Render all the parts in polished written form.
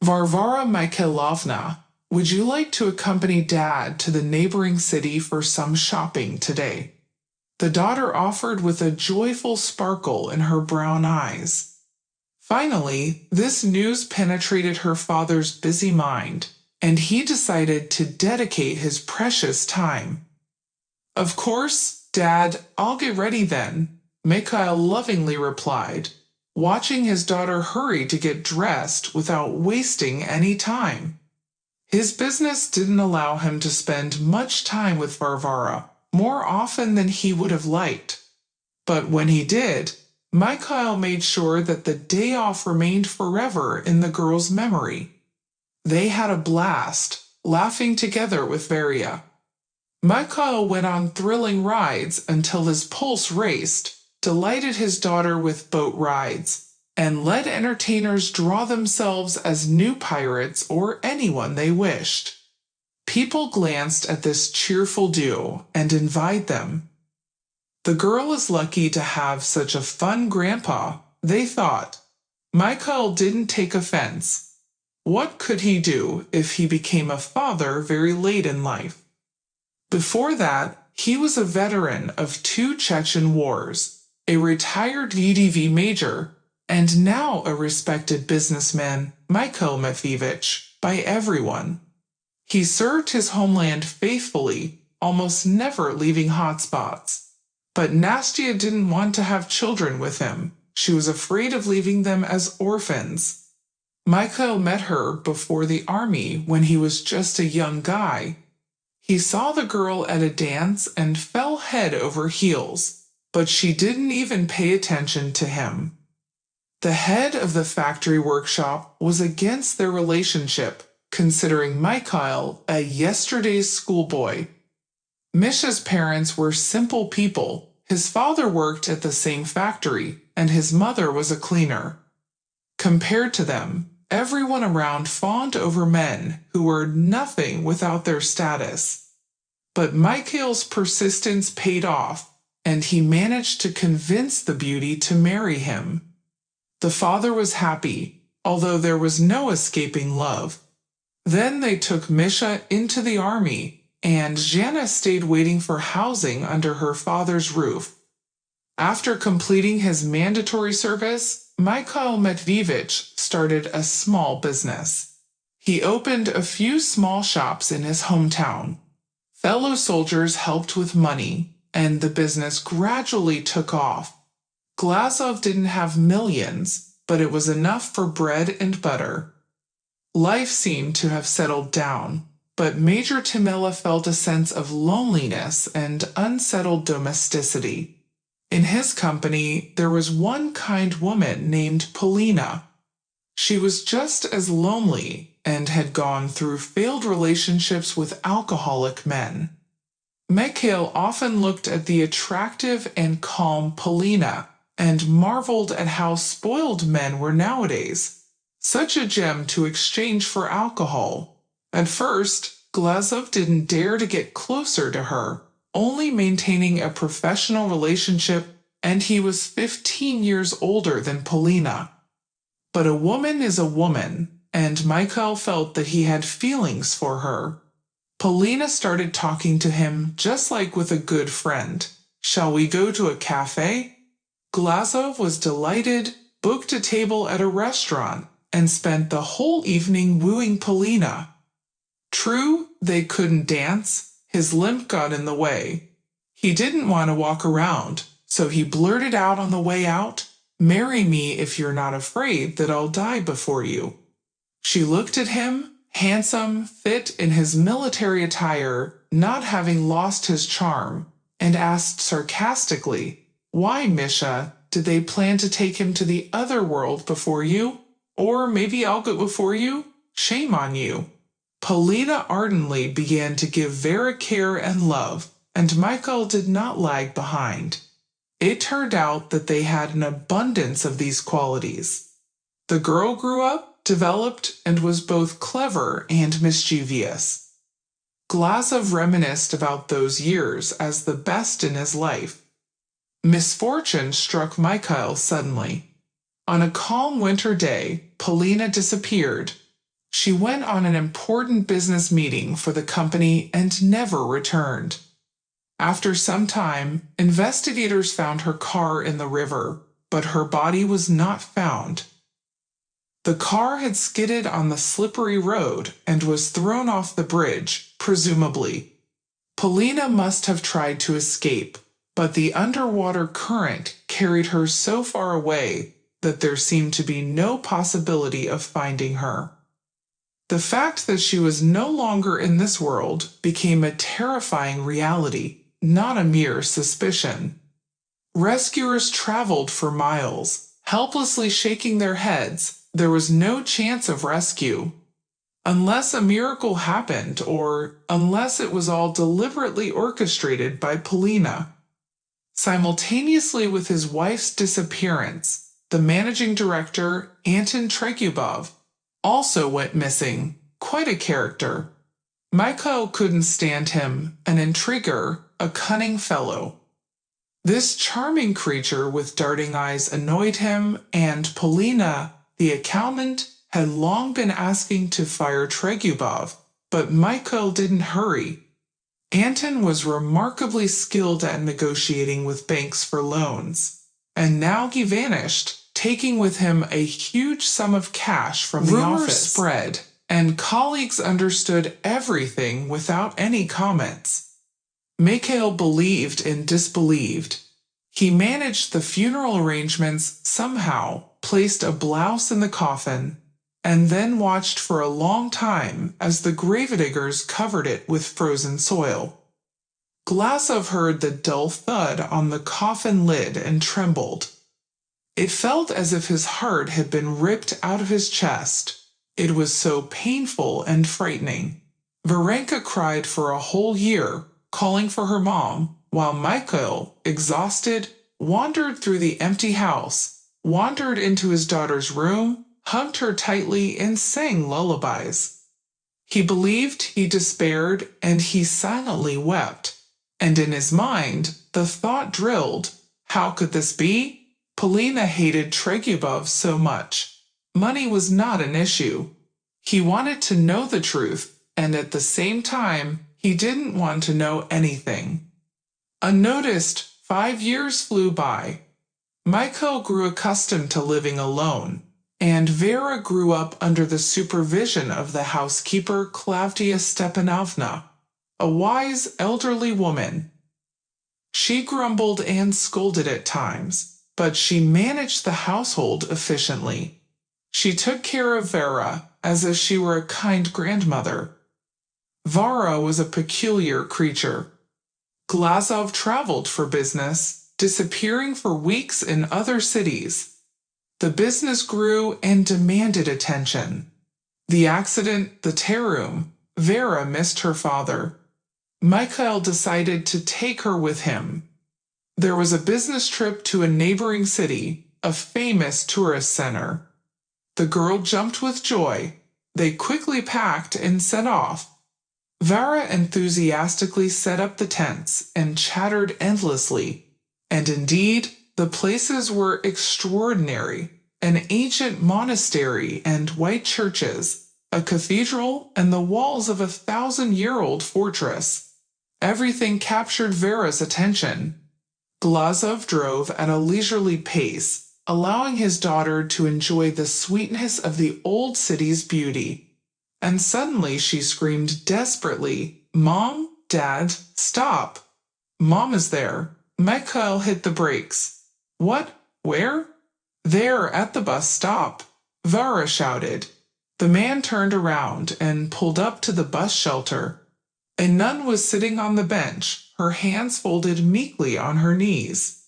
Varvara Mikhailovna, would you like to accompany Dad to the neighboring city for some shopping today? The daughter offered with a joyful sparkle in her brown eyes. Finally, this news penetrated her father's busy mind, and he decided to dedicate his precious time. Of course, Dad, I'll get ready then, Mikhail lovingly replied, watching his daughter hurry to get dressed without wasting any time. His business didn't allow him to spend much time with Varvara, more often than he would have liked. But when he did, Mikhail made sure that the day off remained forever in the girl's memory. They had a blast, laughing together with Varia. Mikhail went on thrilling rides until his pulse raced, delighted his daughter with boat rides, and let entertainers draw themselves as new pirates or anyone they wished. People glanced at this cheerful duo and envied them. The girl is lucky to have such a fun grandpa, they thought. Mikhail didn't take offense. What could he do if he became a father very late in life? Before that, he was a veteran of 2 Chechen wars, a retired VDV Major, and now a respected businessman, Mikhail Matveyevich, by everyone. He served his homeland faithfully, almost never leaving hotspots. But Nastya didn't want to have children with him. She was afraid of leaving them as orphans. Mikhail met her before the army when he was just a young guy. He saw the girl at a dance and fell head over heels, but she didn't even pay attention to him. The head of the factory workshop was against their relationship, considering Mikhail a yesterday's schoolboy. Misha's parents were simple people. His father worked at the same factory, and his mother was a cleaner. Compared to them, everyone around fawned over men who were nothing without their status. But Mikhail's persistence paid off, and he managed to convince the beauty to marry him. The father was happy, although there was no escaping love. Then they took Misha into the army, and Zhana stayed waiting for housing under her father's roof. After completing his mandatory service, Mikhail Matveyevich started a small business. He opened a few small shops in his hometown. Fellow soldiers helped with money, and the business gradually took off. Glazov didn't have millions, but it was enough for bread and butter. Life seemed to have settled down, but Major Timela felt a sense of loneliness and unsettled domesticity. In his company, there was one kind woman named Polina. She was just as lonely and had gone through failed relationships with alcoholic men. Mikhail often looked at the attractive and calm Polina and marveled at how spoiled men were nowadays. Such a gem to exchange for alcohol. At first, Glazov didn't dare to get closer to her, only maintaining a professional relationship, and he was 15 years older than Polina. But a woman is a woman, and Mikhail felt that he had feelings for her. Polina started talking to him just like with a good friend. "Shall we go to a cafe?" Glazov was delighted, booked a table at a restaurant, and spent the whole evening wooing Polina. True, they couldn't dance. His limp got in the way. He didn't want to walk around, so he blurted out on the way out, "Marry me if you're not afraid that I'll die before you." She looked at him, handsome, fit in his military attire, not having lost his charm, and asked sarcastically, "Why, Misha, did they plan to take him to the other world before you? Or maybe I'll go before you? Shame on you." Polina ardently began to give Vera care and love, and Michael did not lag behind. It turned out that they had an abundance of these qualities. The girl grew up, developed, and was both clever and mischievous. Glazov reminisced about those years as the best in his life. Misfortune struck Mikhail suddenly. On a calm winter day, Polina disappeared. She went on an important business meeting for the company and never returned. After some time, investigators found her car in the river, but her body was not found. The car had skidded on the slippery road and was thrown off the bridge, presumably. Polina must have tried to escape, but the underwater current carried her so far away that there seemed to be no possibility of finding her. The fact that she was no longer in this world became a terrifying reality, not a mere suspicion. Rescuers traveled for miles, helplessly shaking their heads. There was no chance of rescue. Unless a miracle happened, or unless it was all deliberately orchestrated by Polina. Simultaneously with his wife's disappearance, the managing director, Anton Tregubov, also went missing. Quite a character. Mikhail couldn't stand him, an intriguer, a cunning fellow. This charming creature with darting eyes annoyed him, and Polina, the accountant, had long been asking to fire Tregubov, but Mikhail didn't hurry. Anton was remarkably skilled at negotiating with banks for loans, and now he vanished, taking with him a huge sum of cash from the office. Rumors spread, and colleagues understood everything without any comments. Mikhail believed and disbelieved. He managed the funeral arrangements somehow, placed a blouse in the coffin, and then watched for a long time as the gravediggers covered it with frozen soil. Glasov heard the dull thud on the coffin lid and trembled. It felt as if his heart had been ripped out of his chest. It was so painful and frightening. Varenka cried for a whole year, calling for her mom, while Mikhail, exhausted, wandered through the empty house, wandered into his daughter's room, hugged her tightly, and sang lullabies. He believed, he despaired, and he silently wept. And in his mind, the thought drilled, how could this be? Polina hated Tregubov so much. Money was not an issue. He wanted to know the truth, and at the same time, he didn't want to know anything. Unnoticed, 5 years flew by. Mikhail grew accustomed to living alone, and Vera grew up under the supervision of the housekeeper Klavdia Stepanovna, a wise elderly woman. She grumbled and scolded at times, but she managed the household efficiently. She took care of Vera as if she were a kind grandmother. Vara was a peculiar creature. Glasov traveled for business, disappearing for weeks in other cities. The business grew and demanded attention. The accident, the tear-room, Vera missed her father. Mikhail decided to take her with him. There was a business trip to a neighboring city, a famous tourist center. The girl jumped with joy. They quickly packed and set off. Vera enthusiastically set up the tents and chattered endlessly. And indeed, the places were extraordinary. An ancient monastery and white churches, a cathedral, and the walls of a 1,000-year-old fortress. Everything captured Vera's attention. Glasov drove at a leisurely pace, allowing his daughter to enjoy the sweetness of the old city's beauty. And suddenly she screamed desperately, "Mom, Dad, stop! Mom is there." Mikhail hit the brakes. "What? Where?" "There, at the bus stop," Vera shouted. The man turned around and pulled up to the bus shelter. A nun was sitting on the bench, her hands folded meekly on her knees.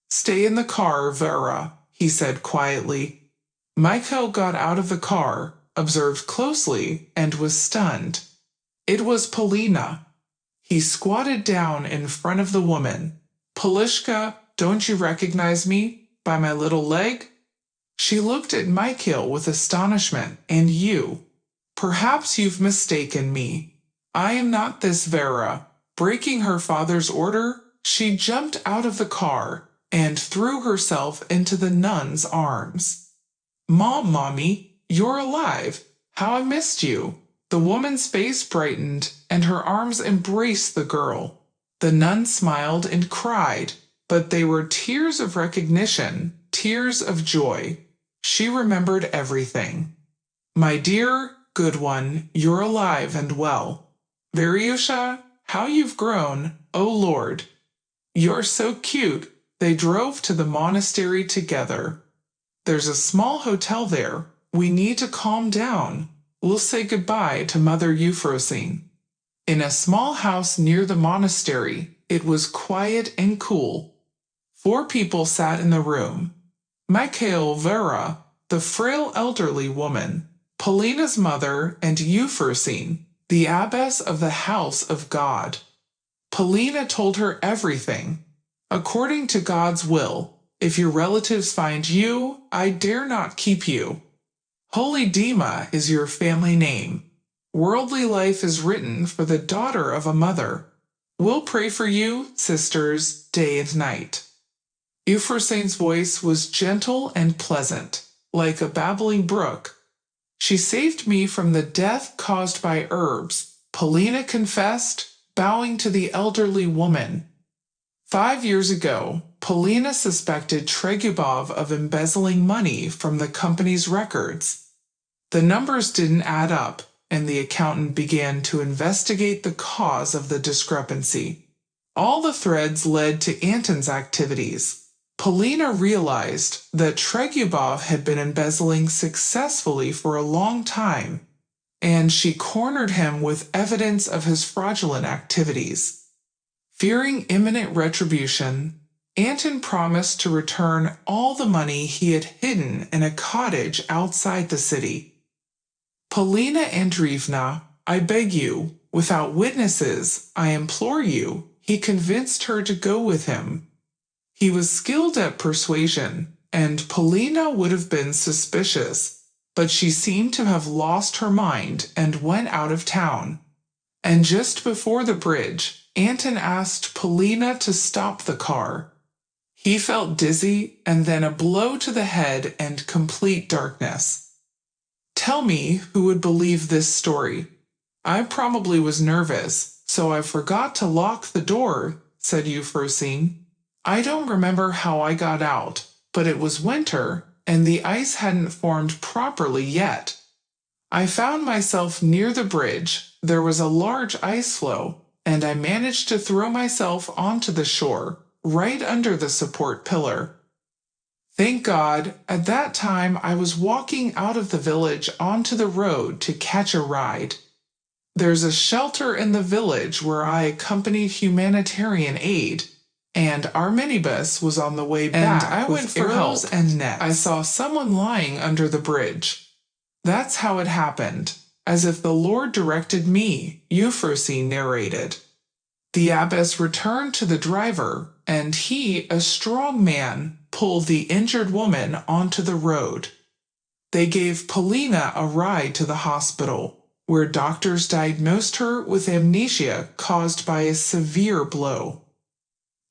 "Stay in the car, Vera," he said quietly. Mikhail got out of the car, observed closely, and was stunned. It was Polina. He squatted down in front of the woman. "Polishka, don't you recognize me? By my little leg?" She looked at Mikhail with astonishment. "And you? Perhaps you've mistaken me. I am not this Vera." Breaking her father's order, she jumped out of the car and threw herself into the nun's arms. "Mommy, you're alive. How I missed you." The woman's face brightened, and her arms embraced the girl. The nun smiled and cried, but they were tears of recognition, tears of joy. She remembered everything. "My dear, good one, you're alive and well. Veryusha, how you've grown, oh Lord. You're so cute." They drove to the monastery together. "There's a small hotel there. We need to calm down. We'll say goodbye to Mother Euphrosyne." In a small house near the monastery, it was quiet and cool. 4 people sat in the room. Michael Vera, the frail elderly woman, Polina's mother, and Euphrosyne, the abbess of the House of God. Polina told her everything. "According to God's will, if your relatives find you, I dare not keep you. Holy Dima is your family name. Worldly life is written for the daughter of a mother. We'll pray for you, sisters, day and night." Euphrosyne's voice was gentle and pleasant, like a babbling brook. "She saved me from the death caused by herbs," Polina confessed, bowing to the elderly woman. 5 years ago, Polina suspected Tregubov of embezzling money from the company's records. The numbers didn't add up, and the accountant began to investigate the cause of the discrepancy. All the threads led to Anton's activities. Polina realized that Tregubov had been embezzling successfully for a long time, and she cornered him with evidence of his fraudulent activities. Fearing imminent retribution, Anton promised to return all the money he had hidden in a cottage outside the city. "Polina Andreevna, I beg you, without witnesses, I implore you," he convinced her to go with him. He was skilled at persuasion, and Polina would have been suspicious, but she seemed to have lost her mind and went out of town. And just before the bridge, Anton asked Polina to stop the car. He felt dizzy, and then a blow to the head and complete darkness. "Tell me who would believe this story. I probably was nervous, so I forgot to lock the door," said Euphrosyne. "I don't remember how I got out, but it was winter, and the ice hadn't formed properly yet. I found myself near the bridge. There was a large ice floe, and I managed to throw myself onto the shore, right under the support pillar. Thank God, at that time I was walking out of the village onto the road to catch a ride. There's a shelter in the village where I accompanied humanitarian aid, and our minibus was on the way back. And I went for help and nets. I saw someone lying under the bridge. That's how it happened, as if the Lord directed me," Euphrosyne narrated. The abbess returned to the driver, and he, a strong man, pulled the injured woman onto the road. They gave Polina a ride to the hospital, where doctors diagnosed her with amnesia caused by a severe blow.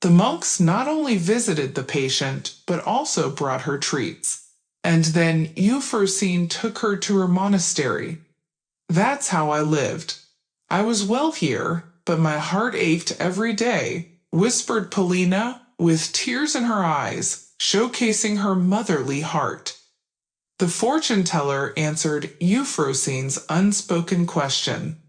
The monks not only visited the patient, but also brought her treats. And then Euphrosyne took her to her monastery. "That's how I lived. I was well here, but my heart ached every day," whispered Polina, with tears in her eyes, showcasing her motherly heart. The fortune-teller answered Euphrosyne's unspoken question.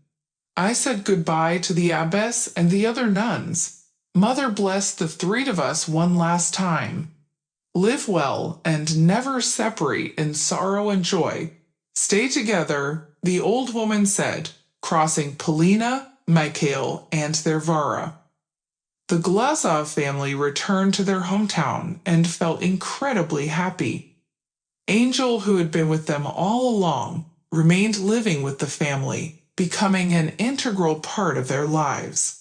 "I said goodbye to the abbess and the other nuns. Mother blessed the 3 of us one last time. Live well and never separate in sorrow and joy. Stay together," the old woman said, crossing Polina, Michael, and their Vara. The Glazov family returned to their hometown and felt incredibly happy. Angel, who had been with them all along, remained living with the family, becoming an integral part of their lives.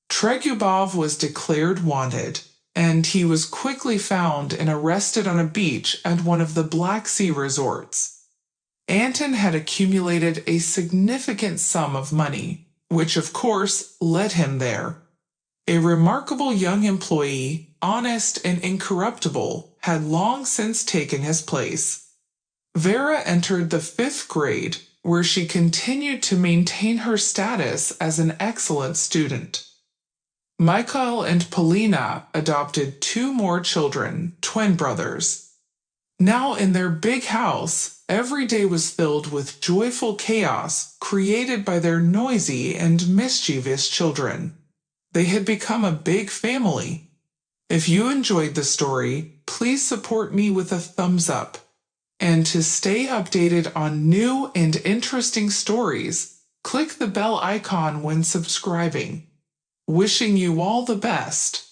Tregubov was declared wanted, and he was quickly found and arrested on a beach at one of the Black Sea resorts. Anton had accumulated a significant sum of money, which of course led him there. A remarkable young employee, honest and incorruptible, had long since taken his place. Vera entered the 5th grade, where she continued to maintain her status as an excellent student. Michael and Polina adopted 2 more children, twin brothers. Now in their big house, every day was filled with joyful chaos created by their noisy and mischievous children. They had become a big family. If you enjoyed the story, please support me with a thumbs up. And to stay updated on new and interesting stories, click the bell icon when subscribing. Wishing you all the best.